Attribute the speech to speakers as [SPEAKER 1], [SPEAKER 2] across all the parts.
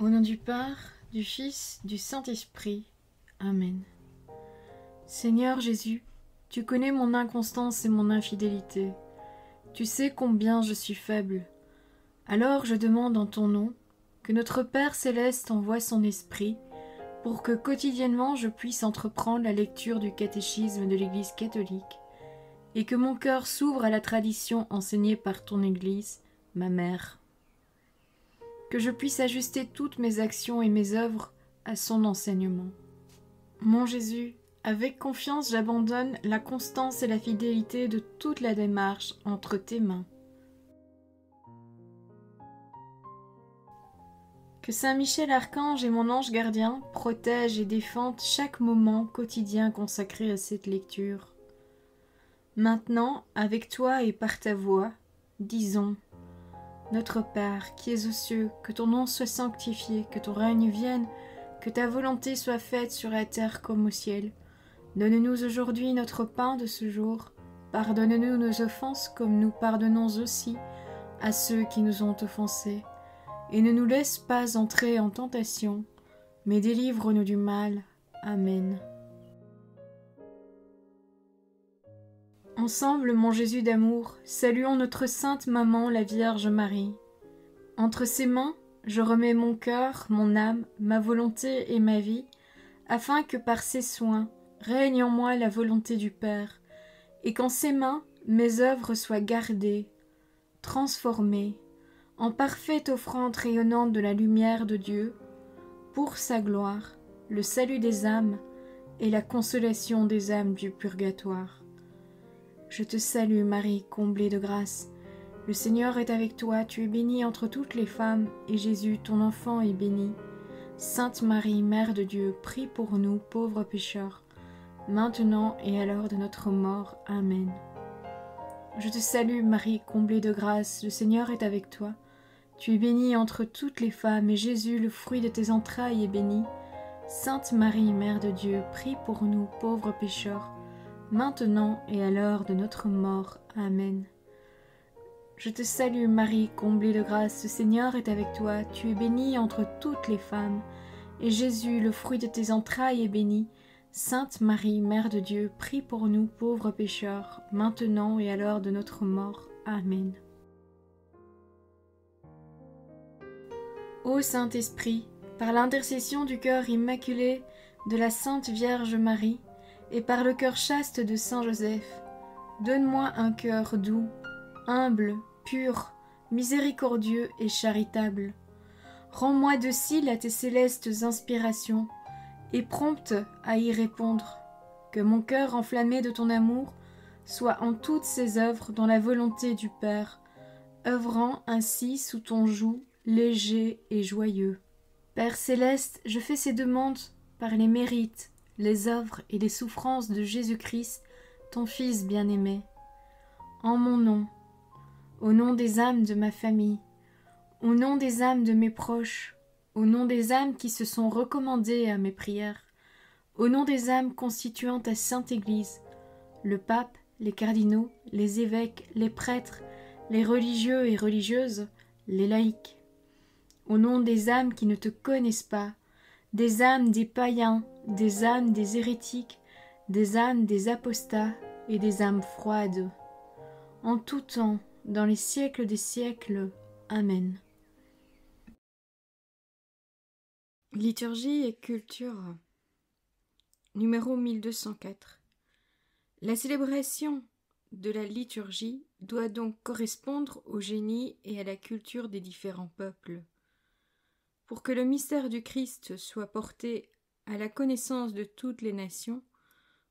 [SPEAKER 1] Au nom du Père, du Fils, du Saint-Esprit. Amen. Seigneur Jésus, tu connais mon inconstance et mon infidélité. Tu sais combien je suis faible. Alors je demande en ton nom que notre Père céleste envoie son Esprit pour que quotidiennement je puisse entreprendre la lecture du catéchisme de l'Église catholique et que mon cœur s'ouvre à la tradition enseignée par ton Église, ma mère. Que je puisse ajuster toutes mes actions et mes œuvres à son enseignement. Mon Jésus, avec confiance j'abandonne la constance et la fidélité de toute la démarche entre tes mains. Que Saint Michel Archange et mon ange gardien protègent et défendent chaque moment quotidien consacré à cette lecture. Maintenant, avec toi et par ta voix, disons: Notre Père, qui es aux cieux, que ton nom soit sanctifié, que ton règne vienne, que ta volonté soit faite sur la terre comme au ciel. Donne-nous aujourd'hui notre pain de ce jour. Pardonne-nous nos offenses comme nous pardonnons aussi à ceux qui nous ont offensés. Et ne nous laisse pas entrer en tentation, mais délivre-nous du mal. Amen. Ensemble, mon Jésus d'amour, saluons notre sainte maman, la Vierge Marie. Entre ses mains, je remets mon cœur, mon âme, ma volonté et ma vie, afin que par ses soins règne en moi la volonté du Père, et qu'en ses mains mes œuvres soient gardées, transformées, en parfaite offrande rayonnante de la lumière de Dieu, pour sa gloire, le salut des âmes et la consolation des âmes du purgatoire. Je te salue Marie, comblée de grâce. Le Seigneur est avec toi, tu es bénie entre toutes les femmes, et Jésus, ton enfant, est béni. Sainte Marie, Mère de Dieu, prie pour nous, pauvres pécheurs, maintenant et à l'heure de notre mort. Amen. Je te salue Marie, comblée de grâce, le Seigneur est avec toi. Tu es bénie entre toutes les femmes, et Jésus, le fruit de tes entrailles, est béni. Sainte Marie, Mère de Dieu, prie pour nous, pauvres pécheurs, maintenant et à l'heure de notre mort. Amen. Je te salue Marie, comblée de grâce, le Seigneur est avec toi, tu es bénie entre toutes les femmes, et Jésus, le fruit de tes entrailles, est béni. Sainte Marie, Mère de Dieu, prie pour nous pauvres pécheurs, maintenant et à l'heure de notre mort. Amen. Ô Saint-Esprit, par l'intercession du cœur immaculé de la Sainte Vierge Marie, et par le cœur chaste de Saint Joseph, donne-moi un cœur doux, humble, pur, miséricordieux et charitable. Rends-moi docile à tes célestes inspirations, et prompte à y répondre. Que mon cœur enflammé de ton amour soit en toutes ses œuvres dans la volonté du Père, œuvrant ainsi sous ton joug léger et joyeux. Père céleste, je fais ces demandes par les mérites, les œuvres et les souffrances de Jésus-Christ, ton Fils bien-aimé. En mon nom, au nom des âmes de ma famille, au nom des âmes de mes proches, au nom des âmes qui se sont recommandées à mes prières, au nom des âmes constituant ta Sainte Église, le pape, les cardinaux, les évêques, les prêtres, les religieux et religieuses, les laïcs, au nom des âmes qui ne te connaissent pas, des âmes des païens, des âmes des hérétiques, des âmes des apostats et des âmes froides. En tout temps, dans les siècles des siècles. Amen. Liturgie et culture. Numéro 1204. La célébration de la liturgie doit donc correspondre au génie et à la culture des différents peuples. Pour que le mystère du Christ soit porté à la connaissance de toutes les nations,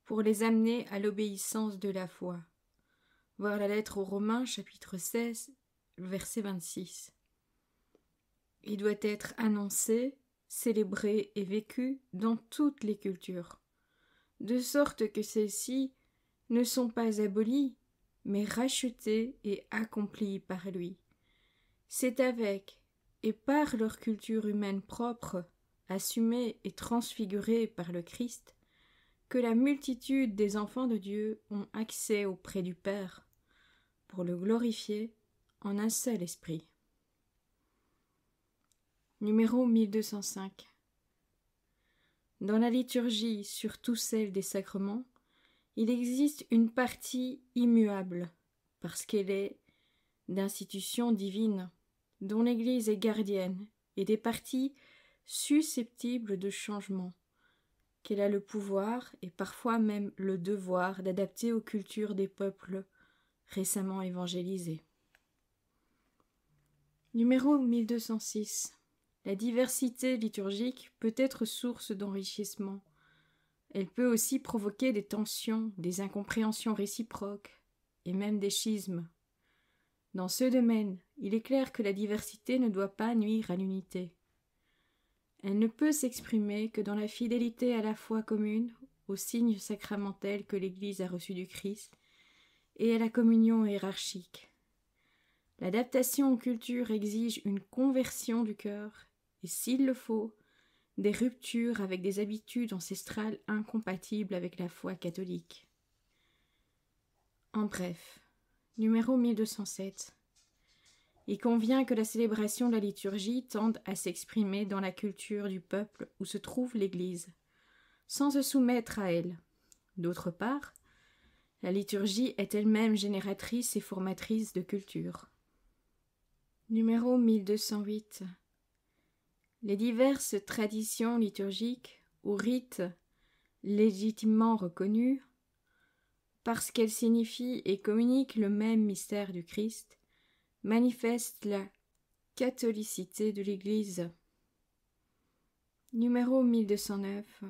[SPEAKER 1] pour les amener à l'obéissance de la foi. Voir la lettre aux Romains, chapitre 16, verset 26. Il doit être annoncé, célébré et vécu dans toutes les cultures, de sorte que celles-ci ne sont pas abolies, mais rachetées et accomplies par lui. C'est avec et par leur culture humaine propre, assumée et transfigurée par le Christ, que la multitude des enfants de Dieu ont accès auprès du Père, pour le glorifier en un seul esprit. Numéro 1205. Dans la liturgie, surtout celle des sacrements, il existe une partie immuable, parce qu'elle est d'institution divine, dont l'Église est gardienne, et des parties susceptibles de changement, qu'elle a le pouvoir et parfois même le devoir d'adapter aux cultures des peuples récemment évangélisés. Numéro 1206. La diversité liturgique peut être source d'enrichissement. Elle peut aussi provoquer des tensions, des incompréhensions réciproques et même des schismes. Dans ce domaine, il est clair que la diversité ne doit pas nuire à l'unité. Elle ne peut s'exprimer que dans la fidélité à la foi commune, aux signes sacramentels que l'Église a reçus du Christ, et à la communion hiérarchique. L'adaptation aux cultures exige une conversion du cœur, et s'il le faut, des ruptures avec des habitudes ancestrales incompatibles avec la foi catholique. En bref, numéro 1207. Il convient que la célébration de la liturgie tende à s'exprimer dans la culture du peuple où se trouve l'Église, sans se soumettre à elle. D'autre part, la liturgie est elle-même génératrice et formatrice de culture. Numéro 1208. Les diverses traditions liturgiques ou rites légitimement reconnus, parce qu'elles signifient et communiquent le même mystère du Christ, manifestent la catholicité de l'Église. Numéro 1209.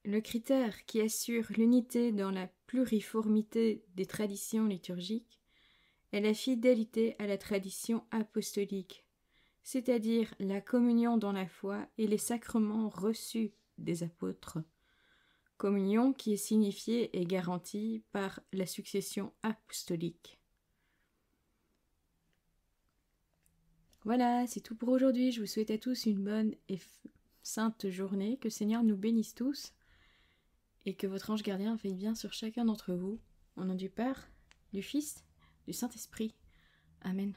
[SPEAKER 1] Le critère qui assure l'unité dans la pluriformité des traditions liturgiques est la fidélité à la tradition apostolique, c'est-à-dire la communion dans la foi et les sacrements reçus des apôtres. Communion qui est signifiée et garantie par la succession apostolique. Voilà, c'est tout pour aujourd'hui. Je vous souhaite à tous une bonne et sainte journée. Que le Seigneur nous bénisse tous et que votre ange gardien veille bien sur chacun d'entre vous. Au nom du Père, du Fils, du Saint-Esprit. Amen.